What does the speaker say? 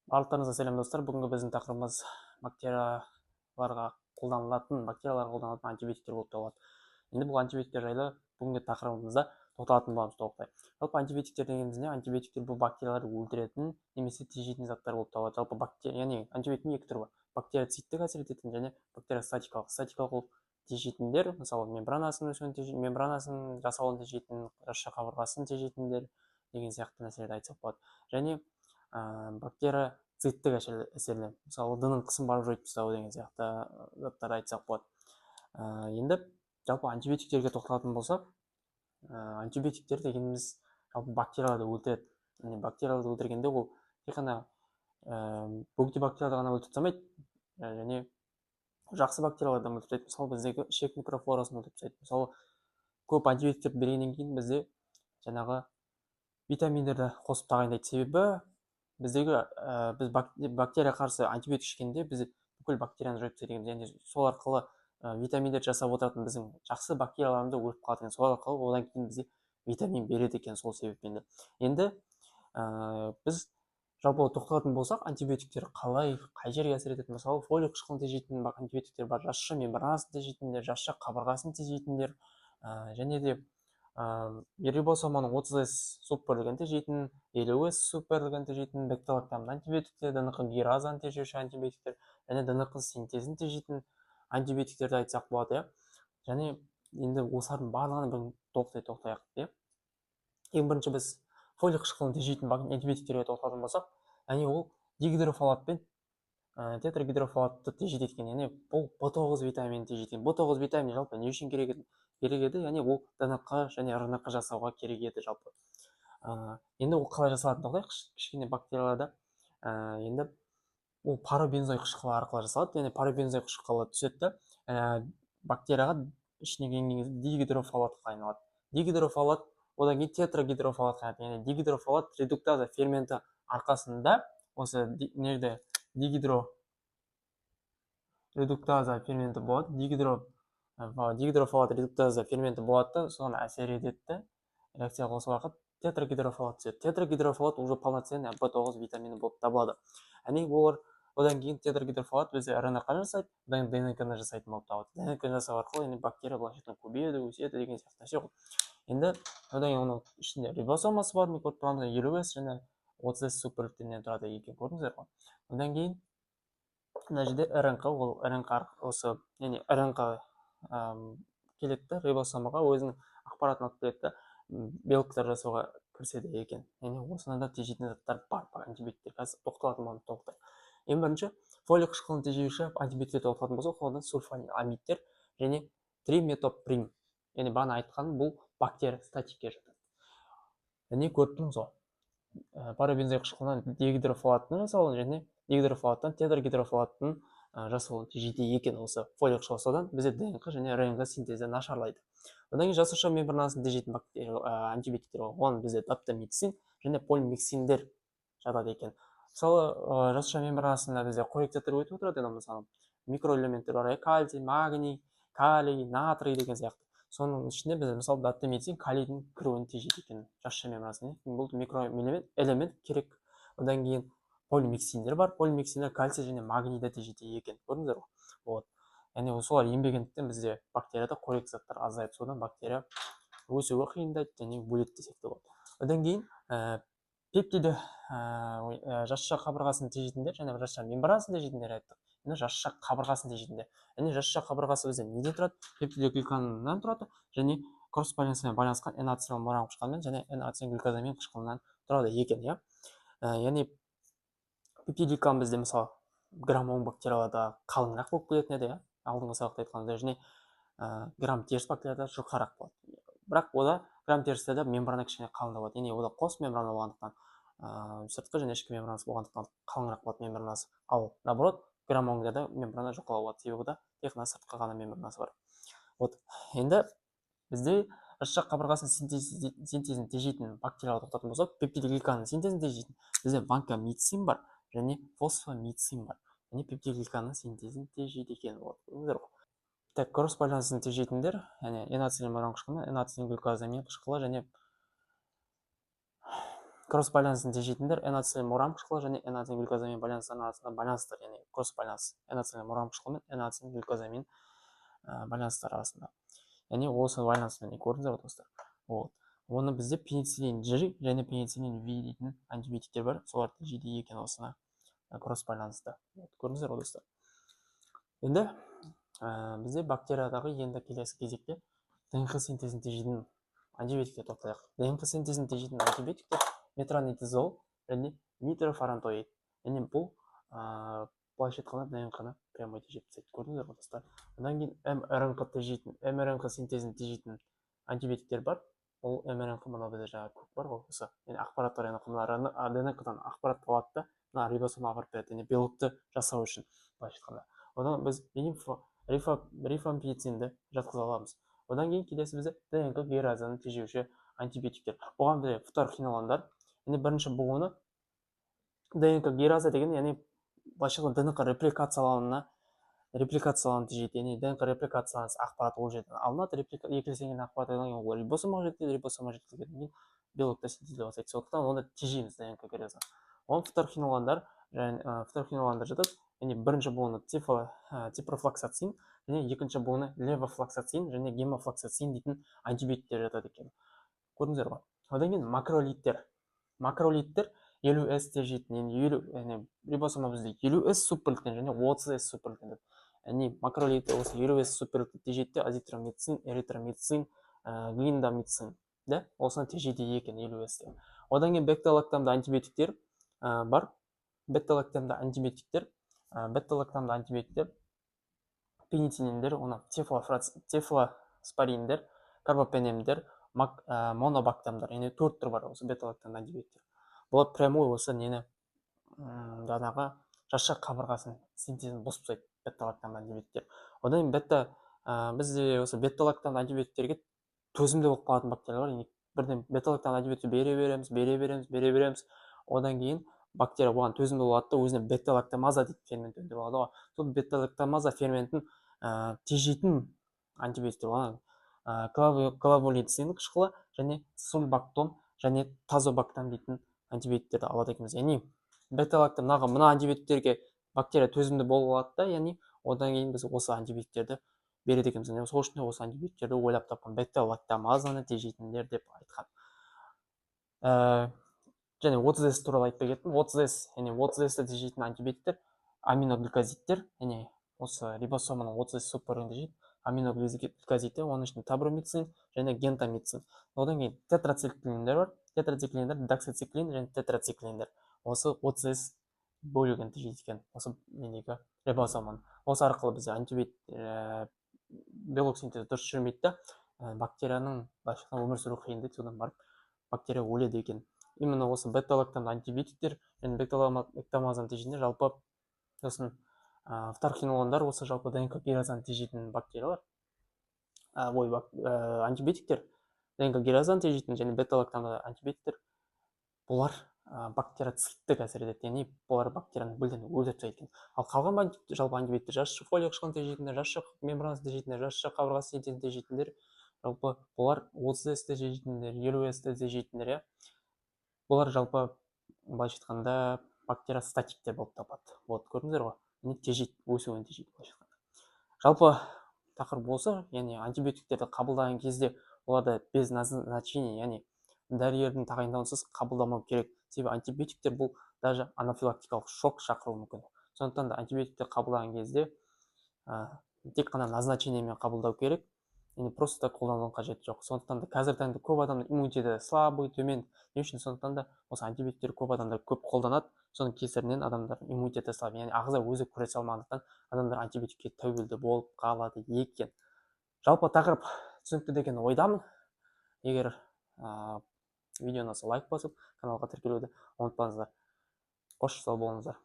Барлықтарыңызға сәлем достар. Бүгінгі біздің тақырыбымыз бактерияларға қолданылатын антибиотиктер болып табылады. Енді бұл антибиотиктер жайлы бүгінгі тақырыбымызда тоқталатын боламыз толықтай. Жалпы антибиотиктер дегеніміз не? Антибиотиктер бұл бактерияларды өлтіретін немесе тежейтін заттар болып табылады. Жалпы яғни антибиотиктің екі түрі бар. Бактерицидтік әсер ететін және бактериостатикалық. Статикалық ол тежейтіндер, мысалы мембранасын жасалуын тежейтін, жасуша қабырғасын тежейтіндер деген сияқты нәрселерді айтсақ болады. Және бактерицидтік әсерлер, мысалы д-ның қысын барып жойып тастау деген сияқты заттарды айтсақ болады. Енді жалпы антибиотиктерге тоқталатын болсақ, антибиотиктер дегеніміз жалпы бактерияларды өлтіреді. Яғни бактерияларды өлтіргенде ол тек қана бөгде бактерияларды ғана өлтіріп тастамайды, және жақсы бактерияларды өлтіріп тастайды. Мысалы біздегі ішек микрофлорасын өлтіріп тастайды. Мысалы көп антибиотиктерді бергеннен кейін бізде жаңағы витаминдерді қосып тағайындайды. Себебі біздегі біз бактерия қарсы антибиотик ішкенде біз бүкіл бактерияны жойып тастайды, және сол арқылы витаминдер жасап отыратын біздің жақсы бактерияларымыз өліп қалады екен. Сол арқылы одан кейін бізде витамин береді екен, сол себеппен де. Енді біз жалпы тоқталатын болсақ, антибиотиктер қай жерге әсер етеді? Мысалы фолий қышқылын тежейтін антибиотиктер бар, жасуша мембранасын тежейтіндер, жасуша қабырғасын тежейтіндер, және де рибосоманың 30S суббөлігін тежейтін, 50S суббөлігін тежейтін бета-лактамды антибиотиктер, ДНК гиразаны тежеуші антибиотиктер және ДНК синтезін тежейтін антибиотиктерді айтсақ болады, және енді осылардың барлығын бір тоқтайық, ең бірінші біз фолий қышқылын тежейтін антибиотиктерге тоқталатын болсақ, яғни ол дигидрофолат пен тетрагидрофолатты тежейді екен. Яғни бұл B9 витаминін тежейді. B9 витамині жалпы не үшін керек еді? Яғни ол ДНК және РНК жасауға керек еді жалпы. Енді ол қалай жасалатынын тоқтайық. Кішкене бактерияларда енді ол парабензой қышқылы арқылы жасалады. Яғни парабензой қышқылы түседі, бактерияға ішіне келген кезде дигидрофолатқа айналады. Дигидрофолат одан кейін тетрагидрофолатқа айналады. Яғни дигидрофолат редуктаза ферменті арқасында осы нерде редуктаза ферменті болады. Дигидрофолат редуктаза ферменті болады да, соған әсер етеді, реакция қосу арқылы тетрагидрофолат түседі. Тетрагидрофолат уже полноценный B9 витамині болып табылады. Яғни олар одан кейін тетрагидрофолат бізде РНК жасайды, одан кейін ДНК жасайтын болып табылады. ДНК жасау арқылы бактерия былайша көбейеді, өседі деген сияқты нәрсе ғой. Енді одан кейін оның ішінде рибосомасы бар, көріп тұрғанымыздай 50S және 30S суббөліктерінен тұрады екен, көрдіңіздер ғой. Одан кейін мына жерде РНК, ол РНК келеді, рибосомаға өзінің ақпаратын алып келеді, белгілер жасауға кіріседі екен. Яғни осында да тежейтін заттар бар антибиотиктер. Қазір тоқталатын боламыз толықтай. Ең бірінші фолий қышқылын тежеуші антибиотиктер тоқталатын болсақ, одан сульфаниламидтер және триметоприм. Яғни бағана айтқаным бұл бактериостатикке жатады. Яғни көріп тұрмыз ғой. Парабензой қышқылынан дигидрофолаттың жасалуын және дигидрофолаттан тетрагидрофолаттың жасалуын тежейді екен осы фолий қышқылы. Содан бізде ДНК және РНК синтезі нашарлайды. Одан кейін жасуша мембранасын тежейтін антибиотиктер бар. Оған бізде доптамицин және полимиксиндер жатады екен. Мысалы жасуша мембранасында бізде қоректиктер өтіп отырады, мысалы микроэлементтер бар, кальций, магний, калий, натрий деген сияқты. Соның ішінде біз мысалы доптамицин калийдің кіруін тежейді екен жасуша мембранасына. Бұл микроэлемент керек. Одан кейін полимиксиндер бар. Полимиксиндер кальций және магнийді тежейді екен. Көрдіңіздер ғой? Яғни солар еңбегендіктен бізде бактерияда қорек заттар азайып, содан бактерия өсуі қиындайды және өледі десек те болады. Одан кейін пептиді жасуша қабырғасын тежейтіндер және жасуша мембранасын тежейтіндер айттық. Жасуша қабырғасын тежейтіндер. Яғни жасуша қабырғасы бізде неден тұрады? Пептидогликаннан тұрады және кросс байланысымен байланысқан N-ацетилмуран қышқылынан және N-ацетилглюкозамин қышқылынан тұрады екен, яғни пептидогликан бізде мысалы грамм-10 бактерияларда қалыңырақ болып келетін еді, алдыңғы сабақта айтқанымыздай, және грамм-теріс бактерияда жұқарақ болады. Бірақ ода грамм-терістерде мембрана кішкене қалыңдау болады. Яғни ода қос мембрана болғандықтан, сыртқы және ішкі мембранасы болғандықтан қалыңырақ болады мембранасы. Ал наоборот, грамм-10-да мембрана жұқалау болады. Себебі да тек қана сыртқы ғана мембранасы бар. Енді бізде жасуша қабырғасын синтезін тежейтін бактерияларды тоқтататын болсақ, пептидогликанның синтезін тежейтін бізде ванкомицин бар және фосфомицин бар. Яғни пептидогликанның синтезін тежейді екен. Так, кросс байланысын тежейтіндер, яғни N-ацетилмуран қышқылы, N-ацетилглюкозамин қышқылы және кросс байланысын тежейтіндер N-ацетилен мурам қышқылы және N-ацетилен глюкозамин байланыстарының арасында байланыстар, яғни кросс байланыс N-ацетилен мурам қышқылы мен N-ацетилен глюкозамин байланыстар арасында. Яғни осы байланыспен көрдіңіздер ғой достар. Оны бізде пенициллин G және пенициллин V дейтін антибиотиктер бар, солар тежейді екен осыны кросс байланыста. Көрдіңіздер ғой достар. Енді бізде бактериядағы енді келесі кезекте ДНК синтезін тежейтін антибиотиктер тоқтайық. ДНК синтезін тежейтін антибиотиктер метронидазол және нитрофарантоид. Яғни бұл былайша айтқанда ДНК-ны прямой тежеп тастайды. Көрдіңіздер ғой достар. Одан кейін мРНК синтезін тежейтін антибиотиктер бар. Ол мРНК мына бізде жаңа көк бар ғой осы. Яғни ақпараттар ДНК-дан ақпарат алады да, мына рибосомға апарып береді. Яғни белокты жасау үшін былайша айтқанда. Одан біз рифампицинді жатқыза аламыз. Одан кейін келесі бізде ДНК геразаны тежеуші антибиотиктер. Оған бізде фторхинолондар. Яғни бірінші буыны ДНК гераза деген, яғни былайша айтқанда ДНК репликацияланып тежейді. Яғни ДНК репликацияланса ақпарат ол жерден алынады, екілсенген ақпарат ол рибосомға жеткізілген, белокты синтезделе бастайды. Сондықтан оны тежейміз ДНК геразаны. Оған фторхинолондар жатады. Яғни бірінші буыны ципрофлоксацин және екінші буыны левофлоксацин және гемофлоксацин дейтін антибиотиктер жатады екен. Көрдіңіздер ғой. Одан кейін макролиттер. Макролиттер 50S тежейтін, яғни рибосома бізде 50S субпротеин және 30S субпротеин. Яғни макролиттер осы 50S субпротеин тежейді, азитромицин, эритромицин, глиндамицин, да? Осыны тежейді екен 50S. Одан кейін бета-лактамды антибиотиктер бар. Бета-лактамды антибиотиктер пенициллиндер, оны цефалоспориндер, карбапенемдер, монобактамдар, яғни 4 түр бар осы бета-лактамды антибиотиктер. Бұлар прямой осы нені жаңағы жасушақ қабырғасын синтезін бұзып тастайды бета-лактамды антибиотиктер. Одан кейін бізде осы бета-лактамды антибиотиктерге төзімді болып қалатын бактериялар бар. Бірден бета-лактамды антибиотик бере береміз. Одан кейін бактерия оған төзімді болады да өзіне бета-лактамаза дейді фермент өндіріп алады ғой. Сол бета-лактамаза ферментін тежейтін антибиотиктер болған клавулицин қышқылы және сульбактон және тазобактам дейтін антибиотиктерді алады екенбіз. Яғни бета-лактам мына антибиотиктерге бактерия төзімді болып алады да, яғни одан кейін біз осы антибиотиктерді береді екенбіз. Сол үшін осы антибиотиктерді ойлап тапқан бета-лактамазаны тежейтіндер деп айтқан. Және 30S туралы айтпай кеттім. 30S-ті тежейтін антибиотиктер аминоглюкозидтер, яғни осы рибосоманың 30S субпротеинін тежейді. Аминоглюкозидтер, оның ішінде табромицин және гентамицин. Одан кейін тетрациклиндер бар. Тетрациклиндер, доксициклин және тетрациклиндер. Осы 30S бөлігін тежейді екен. Осы нендегі рибосоманы. Осы арқылы бізде белок синтезі дұрыс жүрмейді да, бактерияның өмір сүру қиын дейді, содан барып бактерия өледі екен. Именно осы бета-лактамды антибиотиктер және бета-лактамазаны тежейтіндер жалпы сосын фторхинолондар осы жалпы ДНК геразаны тежейтін бактериялар, антибиотиктер, ДНК геразаны тежейтін және бета-лактамды антибиотиктер, бұлар бактерицидтік әсер етеді, яғни бұлар бактерияны мүлдем өлтіріп тастайды екен. Ал қалған жалпы антибиотиктер жасуша фолия қышқылын тежейтіндер, жасуша мембранасын тежейтіндер, жасуша қабырғасы синтезін тежейтіндер, жалпы бұлар 30S-ті тежейтіндер, 50S-ті тежейтіндер, бұлар жалпы былайша айтқанда бактерия статиктер болып табылады. Көрдіңіздер ғой? Тежейді, өсуін тежейді былайша айтқанда. Жалпы тақырып осы, яғни антибиотиктерді қабылдаған кезде оларды без назначения, яғни дәрігердің тағайындауынсыз қабылдамау керек. Себебі антибиотиктер бұл даже анафилактикалық шок шақыруы мүмкін. Сондықтан да антибиотиктер қабылдаған кезде тек қана назначениемен қабылдау керек. Яғни просто да қолданудың қажеті жоқ. Сондықтан да қазіргі таңда көп адамның иммунитеті слабый, төмен. Не үшін? Сондықтан да осы антибиотиктер көп адамдар көп қолданады. Соның кесірінен адамдардың иммунитеті слабый. Яғни ағза өзі күресе алмағандықтан адамдар антибиотикке тәуелді болып қалады екен. Жалпы тақырып түсінікті деген ойдамын. Егер видеоны лайк басып, каналға тіркелуді ұмытпаңыздар. Қош сау болыңыздар.